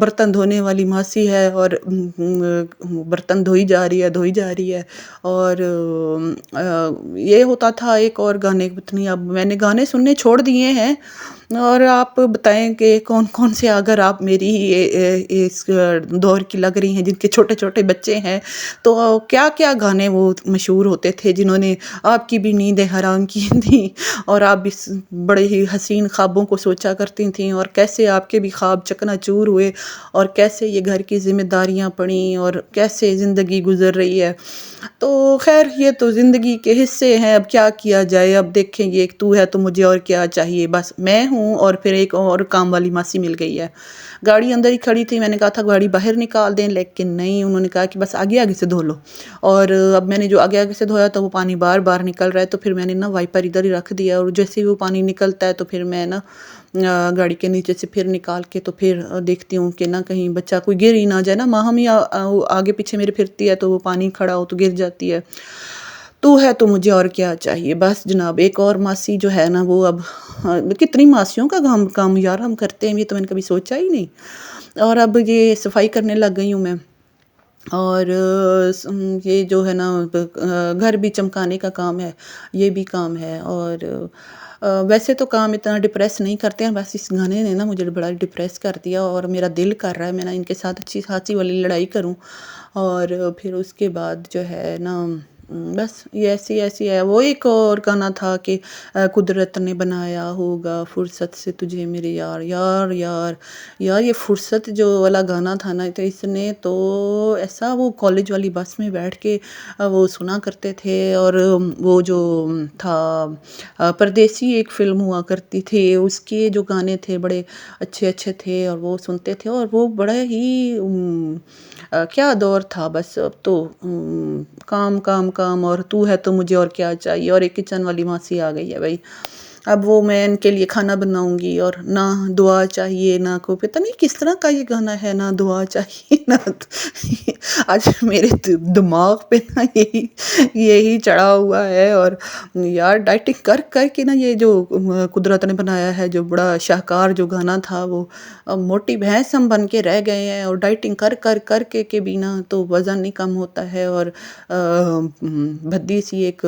برتن دھونے والی ماسی ہے اور برتن دھوئی جا رہی ہے. اور یہ ہوتا تھا. ایک اور گانے اتنی اب میں نے گانے سننے چھوڑ دیے ہیں. اور آپ بتائیں کہ کون کون سے، اگر آپ میری اس دور کی لگ رہی ہیں جن کے چھوٹے چھوٹے بچے ہیں، تو کیا کیا گانے وہ مشہور ہوتے تھے جنہوں نے آپ کی بھی نیندیں حرام کی تھیں، اور آپ بھی بڑے ہی حسین خوابوں کو سوچا کرتی تھیں، اور کیسے آپ کے بھی خواب چکنا چور ہوئے، اور کیسے یہ گھر کی ذمہ داریاں پڑیں، اور کیسے زندگی گزر رہی ہے. تو خیر یہ تو زندگی کے حصے ہیں، اب کیا کیا جائے. اب دیکھیں یہ ایک تو ہے تو مجھے اور کیا چاہیے، بس میں ہوں اور پھر ایک اور کام والی ماسی مل گئی ہے. گاڑی اندر ہی کھڑی تھی، میں نے کہا تھا گاڑی باہر نکال دیں، لیکن نہیں، انہوں نے کہا کہ بس آگے آگے سے دھو لو. اور اب میں نے جو آگے آگے سے دھویا تو وہ پانی بار بار نکل رہا ہے، تو پھر میں نے نا وائپر ادھر ہی رکھ دیا، اور جیسے ہی وہ پانی نکلتا ہے تو پھر میں نا گاڑی کے نیچے سے پھر نکال کے تو پھر دیکھتی ہوں کہ نہ کہیں بچہ کوئی گر ہی نہ جائے نا. ماں ہم آگے پیچھے میرے پھرتی ہے تو وہ پانی کھڑا ہو تو گر جاتی ہے. تو ہے تو مجھے اور کیا چاہیے. بس جناب ایک اور ماسی جو ہے نا وہ اب کتنی ماسیوں کا کام یار ہم کرتے ہیں، یہ تو میں نے کبھی سوچا ہی نہیں. اور اب یہ صفائی کرنے لگ گئی ہوں میں، اور یہ جو ہے نا گھر بھی چمکانے کا کام ہے، یہ بھی کام ہے. اور ویسے تو کام اتنا ڈپریس نہیں کرتے ہیں، بس اس گانے نے نا مجھے بڑا ڈپریس کر دیا، اور میرا دل کر رہا ہے میں نا ان کے ساتھ اچھی خاصی والی لڑائی کروں. اور پھر اس کے بعد جو ہے نا بس یہ ایسی ہے. وہ ایک اور گانا تھا کہ قدرت نے بنایا ہوگا فرصت سے تجھے میرے یار. یار یہ فرصت جو والا گانا تھا نا، تو اس نے تو ایسا، وہ کالج والی بس میں بیٹھ کے وہ سنا کرتے تھے. اور وہ جو تھا پردیسی ایک فلم ہوا کرتی تھی، اس کے جو گانے تھے بڑے اچھے تھے، اور وہ سنتے تھے. اور وہ بڑا ہی کیا دور تھا. بس اب تو کام کام کام، اور تو ہے تو مجھے اور کیا چاہیے. اور ایک کچن والی ماسی آ گئی ہے بھائی. اب وہ میں ان کے لیے کھانا بناؤں گی، اور نہ دعا چاہیے نہ کوئی، پتہ نہیں کس طرح کا یہ گانا ہے، نہ دعا چاہیے نہ آج میرے دماغ پہ نا یہی چڑھا ہوا ہے. اور یار ڈائٹنگ کر کر کے نا، یہ جو قدرت نے بنایا ہے جو بڑا شاہکار جو گانا تھا، وہ موٹی بھینس ہم بن کے رہ گئے ہیں. اور ڈائٹنگ کر کے بھی نا تو وزن نہیں کم ہوتا ہے، اور بھدی سی ایک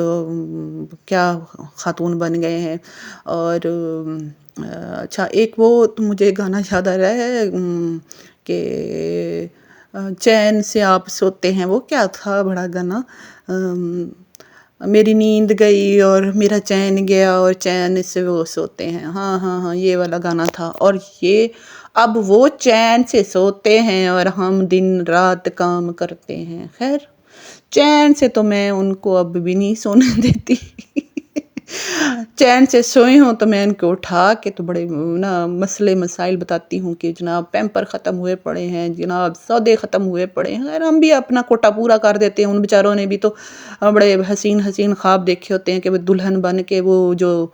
کیا خاتون بن گئے ہیں. اور اچھا ایک وہ مجھے گانا یاد آ رہا ہے کہ چین سے آپ سوتے ہیں، وہ کیا تھا بڑا گانا، میری نیند گئی اور میرا چین گیا اور چین سے وہ سوتے ہیں. ہاں یہ والا گانا تھا. اور یہ اب وہ چین سے سوتے ہیں اور ہم دن رات کام کرتے ہیں. خیر چین سے تو میں ان کو اب بھی نہیں سونے دیتی. چین سے سوئی ہوں تو میں ان کو اٹھا کے تو بڑے نا مسئلے مسائل بتاتی ہوں کہ جناب پیمپر ختم ہوئے پڑے ہیں، جناب سودے ختم ہوئے پڑے ہیں. خیر ہم بھی اپنا کوٹا پورا کر دیتے ہیں. ان بیچاروں نے بھی تو بڑے حسین خواب دیکھے ہوتے ہیں کہ وہ دلہن بن کے، وہ جو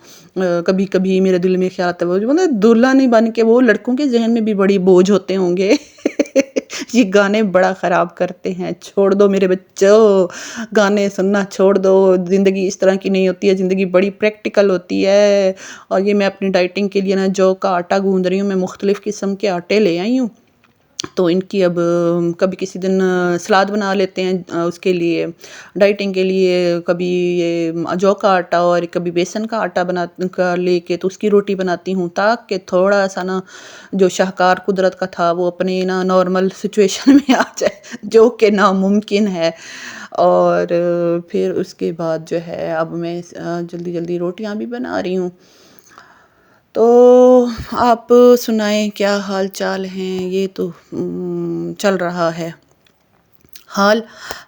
کبھی کبھی میرے دل میں خیال آتا ہے، وہ دلہن بن کے وہ لڑکوں کے ذہن میں بھی بڑی بوجھ ہوتے ہوں گے. یہ گانے بڑا خراب کرتے ہیں. چھوڑ دو میرے بچوں، گانے سننا چھوڑ دو. زندگی اس طرح کی نہیں ہوتی ہے، زندگی بڑی پریکٹیکل ہوتی ہے. اور یہ میں اپنی ڈائٹنگ کے لیے نا جو کا آٹا گوندھ رہی ہوں، میں مختلف قسم کے آٹے لے آئی ہوں. تو ان کی اب کبھی کسی دن سلاد بنا لیتے ہیں اس کے لیے ڈائٹنگ کے لیے، کبھی یہ جو کا آٹا اور کبھی بیسن کا آٹا بنا لے کے تو اس کی روٹی بناتی ہوں، تاکہ تھوڑا سا نا جو شاہکار قدرت کا تھا وہ اپنے نا نارمل سچویشن میں آ جائے، جو کہ ناممکن ہے. اور پھر اس کے بعد جو ہے اب میں جلدی روٹیاں بھی بنا رہی ہوں. تو آپ سنائیں کیا حال چال ہیں. یہ تو چل رہا ہے حال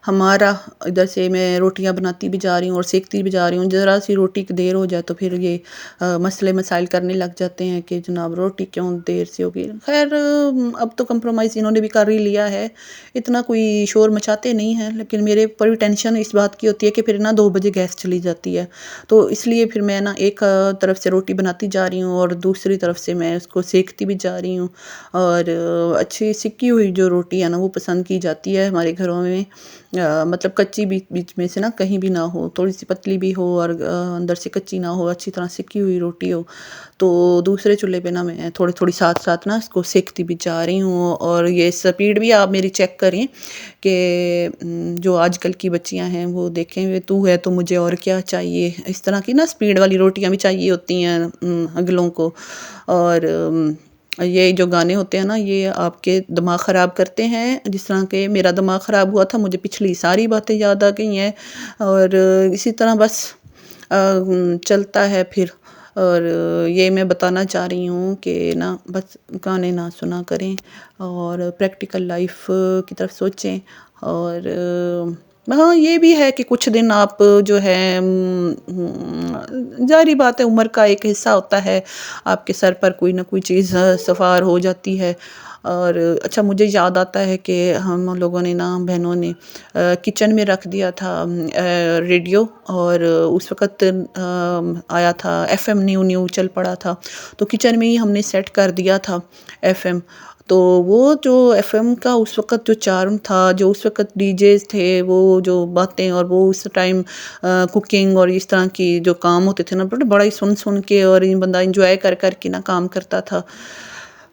ہمارا. ادھر سے میں روٹیاں بناتی بھی جا رہی ہوں اور سیکتی بھی جا رہی ہوں. ذرا سی روٹی کی دیر ہو جائے تو پھر یہ مسئلے مسائل کرنے لگ جاتے ہیں کہ جناب روٹی کیوں دیر سے ہوگی. خیر اب تو کمپرومائز انہوں نے بھی کر ہی لیا ہے، اتنا کوئی شور مچاتے نہیں ہیں. لیکن میرے پر بھی ٹینشن اس بات کی ہوتی ہے کہ پھر نا 2 بجے گیس چلی جاتی ہے، تو اس لیے پھر میں نا ایک طرف سے روٹی بناتی جا رہی ہوں اور دوسری طرف سے میں اس کو سیکتی بھی جا رہی ہوں. اور اچھی سکی ہوئی جو روٹی ہے نا وہ پسند کی جاتی ہے ہمارے گھروں گھروں میں مطلب کچی بیچ میں سے نا کہیں بھی نہ ہو، تھوڑی سی پتلی بھی ہو اور اندر سے کچی نہ ہو، اچھی طرح سکی ہوئی روٹی ہو، تو دوسرے چولہے پہ نا میں تھوڑی تھوڑی ساتھ ساتھ نا اس کو سیکتی بھی جا رہی ہوں. اور یہ سپیڈ بھی آپ میری چیک کریں کہ جو آج کل کی بچیاں ہیں وہ دیکھیں تو ہے تو مجھے اور کیا چاہیے، اس طرح کی نا سپیڈ والی روٹیاں بھی چاہیے ہوتی ہیں اگلوں کو. اور یہ جو گانے ہوتے ہیں نا یہ آپ کے دماغ خراب کرتے ہیں، جس طرح کہ میرا دماغ خراب ہوا تھا، مجھے پچھلی ساری باتیں یاد آ گئی ہیں. اور اسی طرح بس چلتا ہے پھر. اور یہ میں بتانا چاہ رہی ہوں کہ نا بس گانے نہ سنا کریں اور پریکٹیکل لائف کی طرف سوچیں. اور ہاں یہ بھی ہے کہ کچھ دن آپ جو ہے ظاہری بات ہے عمر کا ایک حصہ ہوتا ہے، آپ کے سر پر کوئی نہ کوئی چیز سوار ہو جاتی ہے. اور اچھا مجھے یاد آتا ہے کہ ہم لوگوں نے نا بہنوں نے کچن میں رکھ دیا تھا ریڈیو، اور اس وقت آیا تھا ایف ایم نیو چل پڑا تھا، تو کچن میں ہی ہم نے سیٹ کر دیا تھا ایف ایم. تو وہ جو ایف ایم کا اس وقت جو چارم تھا، جو اس وقت ڈی جیز تھے، وہ جو باتیں، اور وہ اس ٹائم کوکنگ اور اس طرح کی جو کام ہوتے تھے نا بڑا ہی سن کے اور بندہ انجوائے کر کے نا کام کرتا تھا.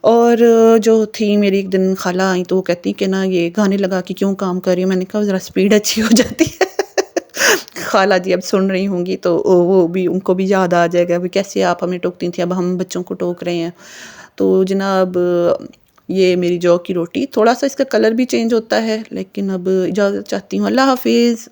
اور جو تھی میری ایک دن خالہ آئی تو وہ کہتی کہ نا یہ گانے لگا کے کیوں کام کر رہی ہوں. میں نے کہا ذرا سپیڈ اچھی ہو جاتی ہے. خالہ جی اب سن رہی ہوں گی تو وہ بھی ان کو بھی یاد آ جائے گا کیسے آپ ہمیں ٹوکتی تھیں، اب ہم بچوں کو ٹوک رہے ہیں. تو جناب یہ میری جو کی روٹی، تھوڑا سا اس کا کلر بھی چینج ہوتا ہے، لیکن اب اجازت چاہتی ہوں. اللہ حافظ.